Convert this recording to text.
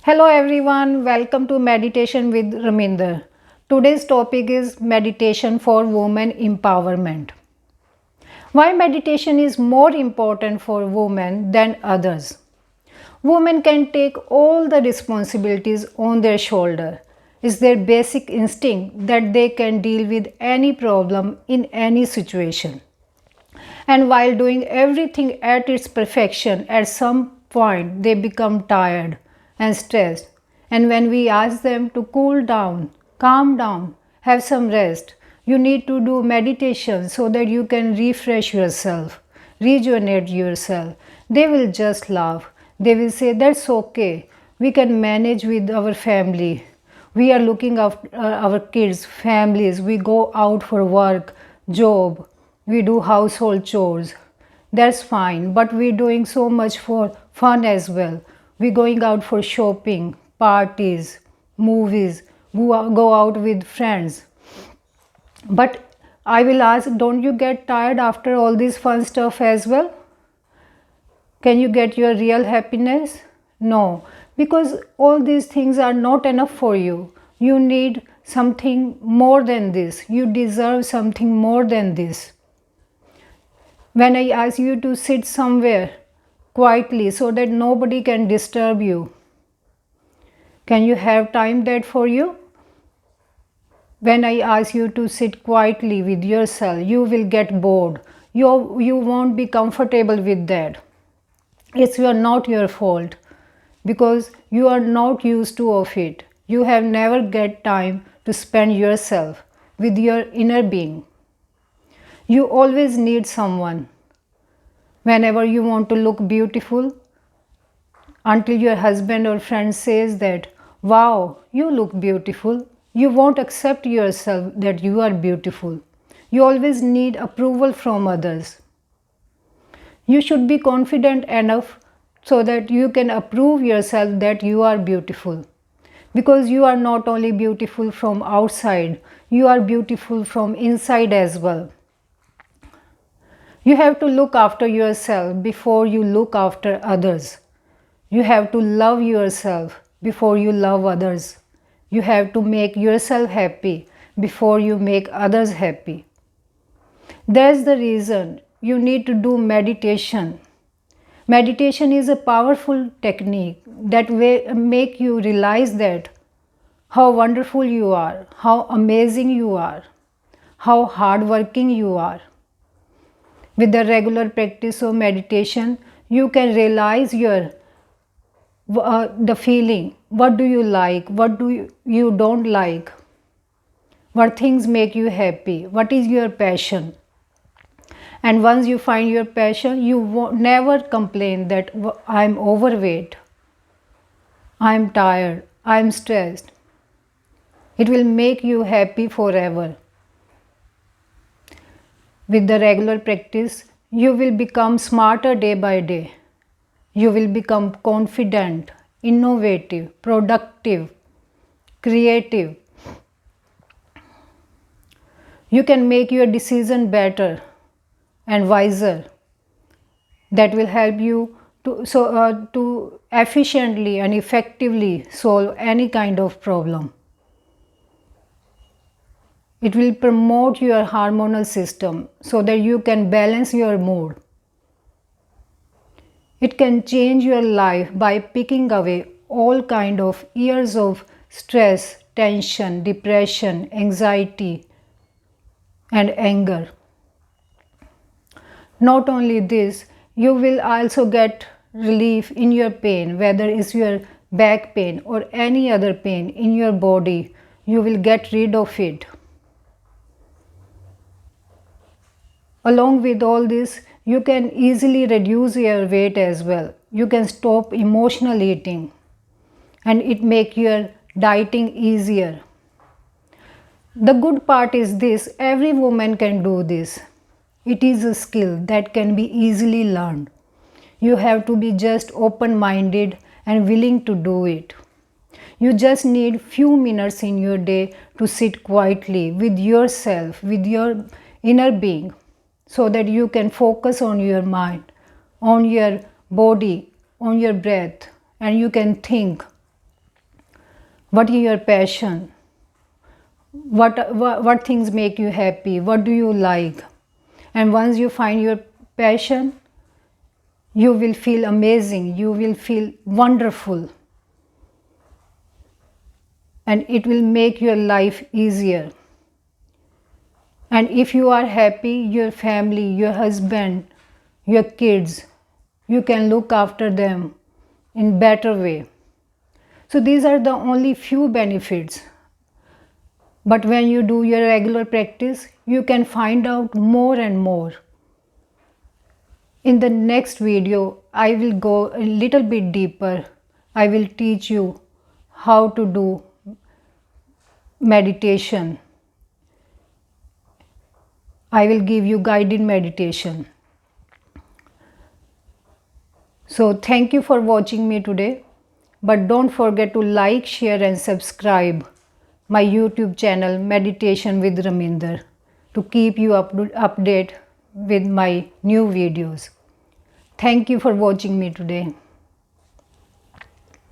Hello everyone, welcome to Meditation with Raminder. Today's topic is meditation for women empowerment. Why meditation is more important for women than others? Women can take all the responsibilities on their shoulder. It's their basic instinct that they can deal with any problem in any situation. And while doing everything at its perfection, at some point they become tired and stressed. And when we ask them to cool down, calm down, have some rest, you need to do meditation so that you can refresh yourself, rejuvenate yourself. They will just laugh. They will say, "That's okay. We can manage with our family. We are looking after our kids, families. We go out for work, job, we do household chores. That's fine, but we're doing so much for fun as well. We're going out for shopping, parties, movies, go out with friends." But I will ask, don't you get tired after all this fun stuff as well? Can you get your real happiness? No, because all these things are not enough for you. You need something more than this. You deserve something more than this. When I ask you to sit somewhere quietly so that nobody can disturb you, can you have time that for you? When I ask you to sit quietly with yourself, you will get bored. You won't be comfortable with that. It's not your fault because you are not used to of it. You have never get time to spend yourself with your inner being. You always need someone. Whenever you want to look beautiful, until your husband or friend says that, "Wow, you look beautiful," you won't accept yourself that you are beautiful. You always need approval from others. You should be confident enough so that you can approve yourself that you are beautiful. Because you are not only beautiful from outside, you are beautiful from inside as well. You have to look after yourself before you look after others. You have to love yourself before you love others. You have to make yourself happy before you make others happy. That's the reason you need to do meditation. Meditation is a powerful technique that will make you realize that how wonderful you are, how amazing you are, how hardworking you are. With the regular practice of meditation, you can realize the feeling. What do you like? What do you don't like? What things make you happy? What is your passion? And once you find your passion, you never complain that I'm overweight, I'm tired, I'm stressed. It will make you happy forever. With the regular practice, you will become smarter day by day. You will become confident, innovative, productive, creative. You can make your decision better and wiser. That will help you to efficiently and effectively solve any kind of problem. It will promote your hormonal system so that you can balance your mood. It can change your life by picking away all kind of years of stress, tension, depression, anxiety, and anger. Not only this, you will also get relief in your pain, whether it's your back pain or any other pain in your body. You will get rid of it. Along with all this, you can easily reduce your weight as well. You can stop emotional eating and it make your dieting easier. The good part is this, every woman can do this. It is a skill that can be easily learned. You have to be just open-minded and willing to do it. You just need few minutes in your day to sit quietly with yourself, with your inner being, so that you can focus on your mind, on your body, on your breath, and you can think. What is your passion? What things make you happy? What do you like? And once you find your passion, you will feel amazing, you will feel wonderful, and it will make your life easier. And if you are happy, your family, your husband, your kids, you can look after them in better way. So these are the only few benefits. But when you do your regular practice, you can find out more and more. In the next video, I will go a little bit deeper. I will teach you how to do meditation. I will give you guided meditation. So thank you for watching me today. But don't forget to like, share and subscribe my YouTube channel Meditation with Raminder to keep you update with my new videos. Thank you for watching me today.